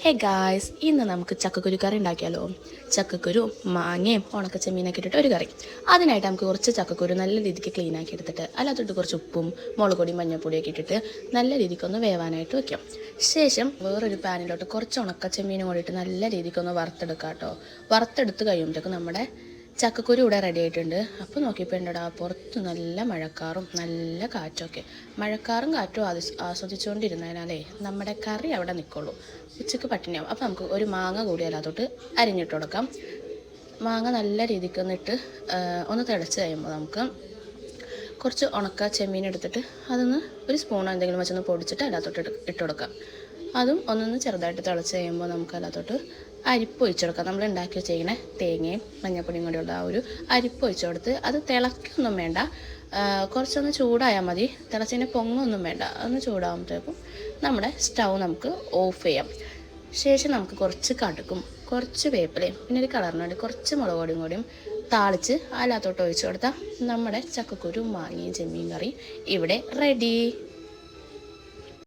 Hey guys, ഇന്ന് നമുക്ക് ചക്കക്കുരു കറി ഉണ്ടാക്കിയാലോ. ചക്കക്കുരു മാങ്ങയും ഉണക്കച്ചെമ്മീനൊക്കെ ഇട്ടിട്ട് ഒരു കറി. അതിനായിട്ട് നമുക്ക് കുറച്ച് ചക്കക്കുരു നല്ല രീതിക്ക് ക്ലീൻ ആക്കി എടുത്തിട്ട് അതിനകത്തോട്ട് കുറച്ച് ഉപ്പും മുളക് പൊടിയും മഞ്ഞൾപ്പൊടിയൊക്കെ ഇട്ടിട്ട് നല്ല രീതിക്കൊന്ന് വേവാനായിട്ട് വയ്ക്കാം. ശേഷം വേറൊരു പാനിലോട്ട് കുറച്ച് ഉണക്കച്ചെമ്മീനും കൂടിയിട്ട് നല്ല രീതിക്കൊന്ന് വറുത്തെടുക്കാം കേട്ടോ. വറുത്തെടുത്ത് കഴിയുമ്പോഴത്തേക്കും നമ്മുടെ ചക്കക്കുരു ഇവിടെ റെഡി ആയിട്ടുണ്ട്. അപ്പോൾ നോക്കിയപ്പോൾ ഉണ്ടടാ, പുറത്ത് നല്ല മഴക്കാറും നല്ല കാറ്റൊക്കെ. മഴക്കാറും കാറ്റും ആസ്വദിച്ചുകൊണ്ടിരുന്നതിനാലേ നമ്മുടെ കറി അവിടെ നിൽക്കുള്ളൂ, ഉച്ചക്ക് പട്ടിണിയാവും. അപ്പോൾ നമുക്ക് ഒരു മാങ്ങ കൂടി അതിനകത്തോട്ട് അരിഞ്ഞിട്ട് കൊടുക്കാം. മാങ്ങ നല്ല രീതിക്ക് ഒന്ന് തിളച്ച് കഴിയുമ്പോൾ നമുക്ക് കുറച്ച് ഉണക്ക ചെമ്മീൻ എടുത്തിട്ട് അതൊന്ന് ഒരു സ്പൂൺ എന്തെങ്കിലും വെച്ചൊന്ന് പൊടിച്ചിട്ട് അതിനകത്തോട്ട് ഇട്ട് കൊടുക്കാം. അതും ഒന്നൊന്ന് ചെറുതായിട്ട് തിളച്ച് കഴിയുമ്പോൾ നമുക്ക് അതിനകത്തോട്ട് അരിപ്പ് ഒഴിച്ചു കൊടുക്കാം. നമ്മൾ ഉണ്ടാക്കി വെച്ചിരിക്കണ തേങ്ങയും മഞ്ഞൾപ്പൊടിയും കൂടിയുള്ള ആ ഒരു അരിപ്പ് ഒഴിച്ചു കൊടുത്ത് അത് തിളക്കൊന്നും വേണ്ട, കുറച്ചൊന്ന് ചൂടായാൽ മതി. തിളച്ചതിന് പൊങ്ങൊന്നും വേണ്ട, ഒന്ന് ചൂടാകുമ്പോഴത്തേക്കും നമ്മുടെ സ്റ്റൗ നമുക്ക് ഓഫ് ചെയ്യാം. ശേഷം നമുക്ക് കുറച്ച് കടുക്കും കുറച്ച് വേപ്പിലയും പിന്നെ ഒരു കളറിന് വേണ്ടി കുറച്ച് മുളക് പൊടിയും കൂടിയും താളിച്ച് അതിനകത്തോട്ട് ഒഴിച്ചു കൊടുത്താൽ നമ്മുടെ ചക്കക്കുരു മാങ്ങയും ചെമ്മീൻ കറി ഇവിടെ റെഡി.